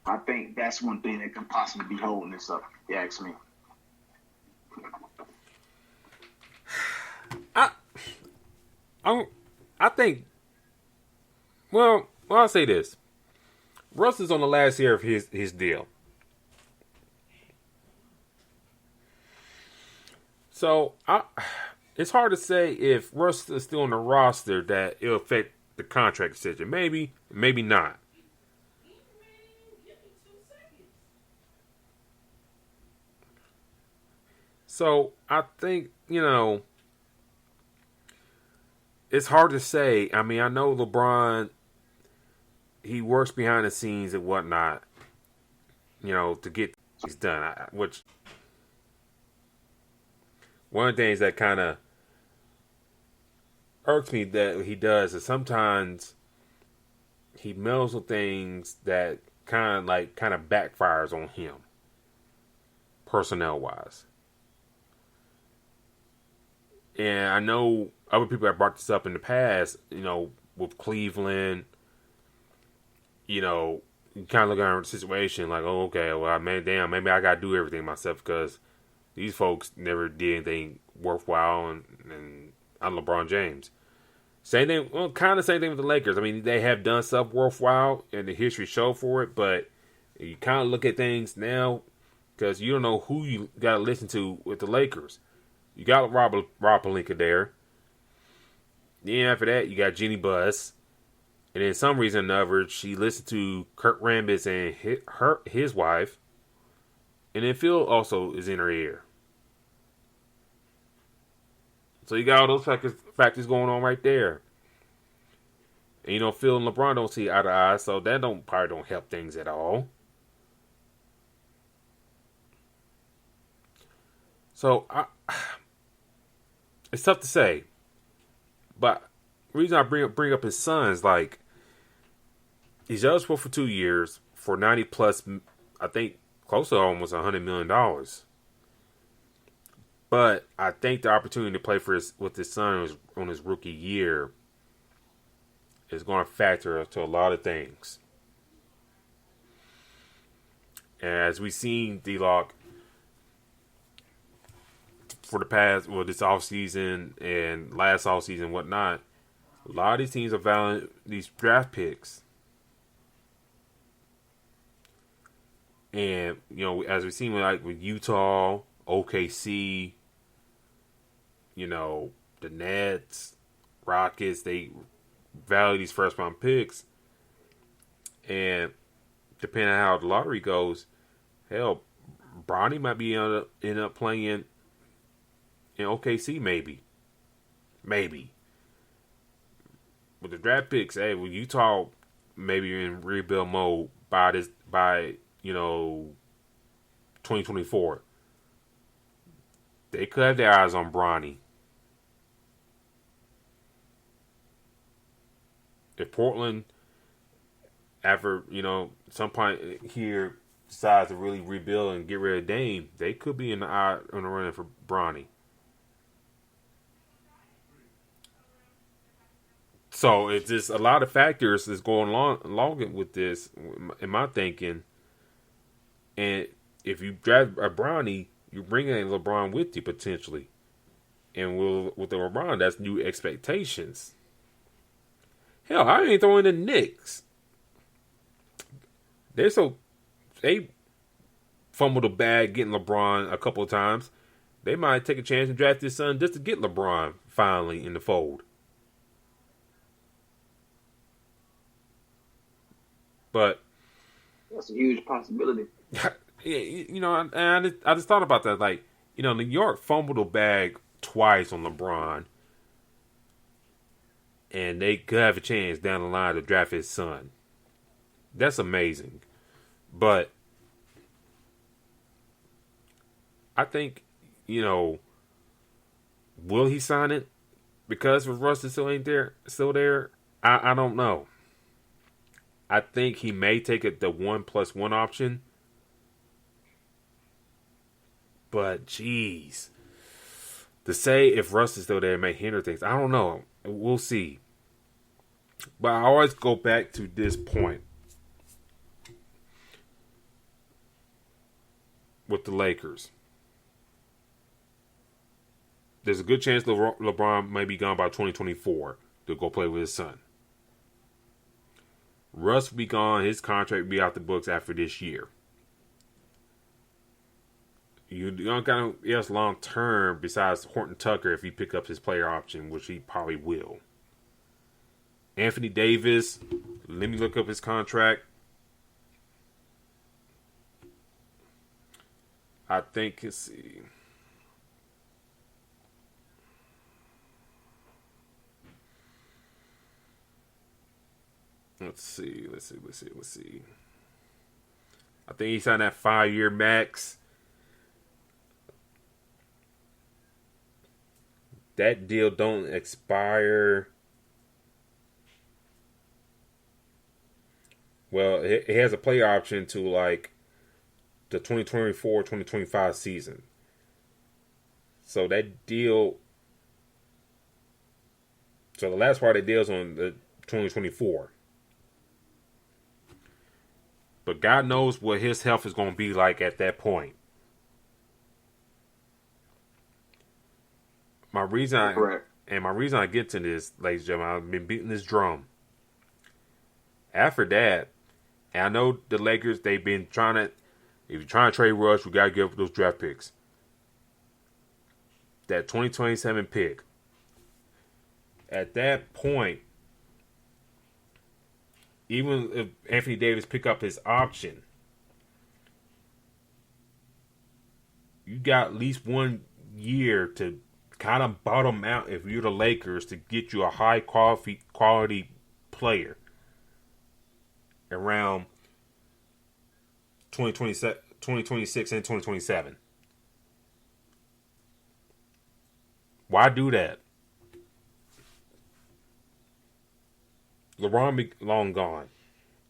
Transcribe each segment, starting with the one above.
I think that's one thing that can possibly be holding this up, if you ask me. I I, I think. Well, I'll say this: Russ is on the last year of his deal, so it's hard to say if Russ is still on the roster that it'll affect the contract decision. Maybe, maybe not. So I think it's hard to say. I mean, I know LeBron, he works behind the scenes and whatnot, to get things done. Which one of the things that kind of irks me that he does is sometimes he meddles with things that kind of backfires on him, personnel wise. And I know other people have brought this up in the past, with Cleveland, you kind of look at the situation like, oh, okay, well, man, damn, maybe I got to do everything myself because these folks never did anything worthwhile, and I'm LeBron James. Same thing, well, kind of same thing with the Lakers. I mean, they have done stuff worthwhile, and the history show for it, but you kind of look at things now because you don't know who you got to listen to with the Lakers. You got Rob Pelinka there. Then after that, you got Jeannie Buss. And then some reason or another, she listened to Kurt Rambis and his wife. And then Phil also is in her ear. So you got all those factors going on right there. And Phil and LeBron don't see eye to eye, so that probably don't help things at all. So it's tough to say. But the reason I bring up his son is like he's eligible for 2 years for 90 plus, I think close to almost $100 million. But I think the opportunity to play with his son on his rookie year is going to factor to a lot of things. And as we've seen, D-Lock, for the past, this offseason and last offseason and whatnot, a lot of these teams are valuing these draft picks. And, as we've seen with Utah, OKC, the Nets, Rockets, they value these first round picks. And depending on how the lottery goes, hell, Bronny might be end up playing in OKC, maybe. With the draft picks, hey, with Utah maybe in rebuild mode by 2024. They could have their eyes on Bronny. If Portland, after, some point here, decides to really rebuild and get rid of Dame, they could be in the running for Bronny. So it's just a lot of factors that's going along with this, in my thinking. And if you draft a Bronny, you bring in LeBron with you potentially. And with the LeBron, that's new expectations. Hell, I ain't throwing the Knicks. They fumbled the bag getting LeBron a couple of times. They might take a chance and draft his son just to get LeBron finally in the fold. But that's a huge possibility. Yeah, I just thought about that. Like, New York fumbled the bag twice on LeBron, and they could have a chance down the line to draft his son. That's amazing. But I think, will he sign it? Because if Russ still there, I don't know. I think he may take the 1+1 option. But, geez. To say if Russ is still there may hinder things. I don't know. We'll see. But I always go back to this point. with the Lakers. There's a good chance LeBron may be gone by 2024 to go play with his son. Russ will be gone. His contract will be out the books after this year. You don't got anyone else long term besides Horton Tucker if he pick up his player option, which he probably will. Anthony Davis, let me look up his contract. I think, let's see. Let's see. I think he signed that 5-year max. That deal don't expire. Well, it has a play option to like the 2024-2025 season. So that deal. So the last part of the deal is on the 2024. But God knows what his health is going to be like at that point. My reason I get to this, ladies and gentlemen, I've been beating this drum. After that, and I know the Lakers, they've been trying to, if you're trying to trade Rush, we got to give up those draft picks. That 2027 pick. At that point, even if Anthony Davis pick up his option, you got at least 1 year to kind of bottom out if you're the Lakers to get you a high quality player around 2026 and 2027. Why do that? LeBron be long gone.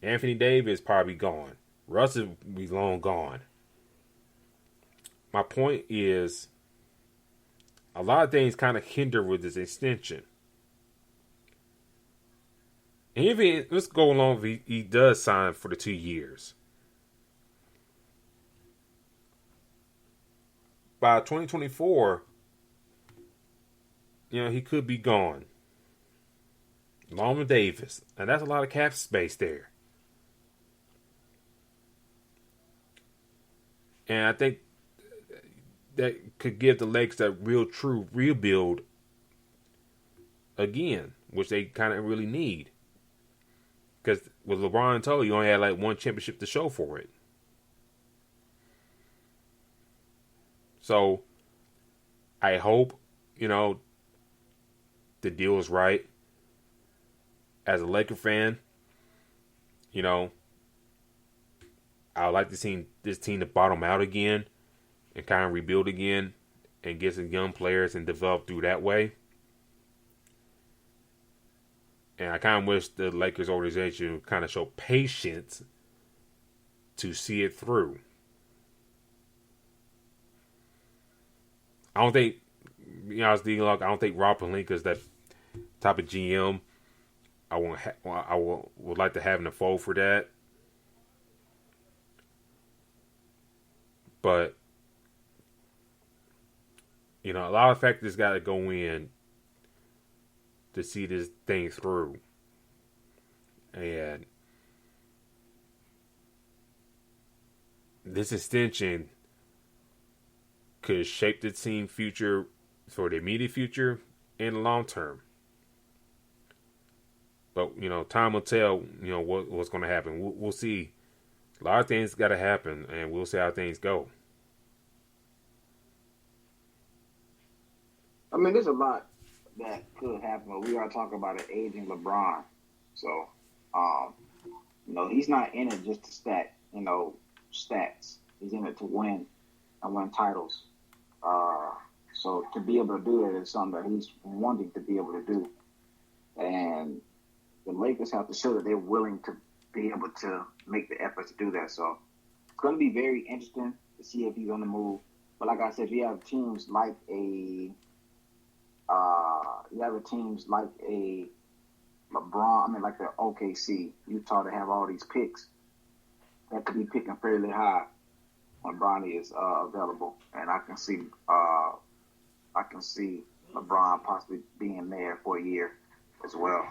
Anthony Davis probably gone. Russ will be long gone. My point is, a lot of things kind of hinder with this extension. And even, let's go along if he does sign for the 2 years. By 2024, he could be gone. Along with Davis. And that's a lot of cap space there. And I think that could give the Lakers that real true rebuild again, which they kind of really need. Because with LeBron told you only had like 1 championship to show for it. So I hope, the deal is right. As a Laker fan, I would like to see this team to bottom out again and kind of rebuild again and get some young players and develop through that way. And I kind of wish the Lakers organization would kind of show patience to see it through. I don't think, I don't think Rob Pelinka is that type of GM. I would like to have in the fold for that. But, a lot of factors got to go in to see this thing through. And this extension could shape the team future for the immediate future and the long term. But, time will tell, what's going to happen. We'll see. A lot of things got to happen, and we'll see how things go. I mean, there's a lot that could happen, but we are talking about an aging LeBron. So, he's not in it just to stats. He's in it to win and win titles. So to be able to do it is something that he's wanting to be able to do. And the Lakers have to show that they're willing to be able to make the effort to do that. So it's going to be very interesting to see if he's on the move. But like I said, you have teams like a LeBron, like the OKC, Utah, to have all these picks that could be picking fairly high. when Bronny is available, and I can see LeBron possibly being there for a year as well.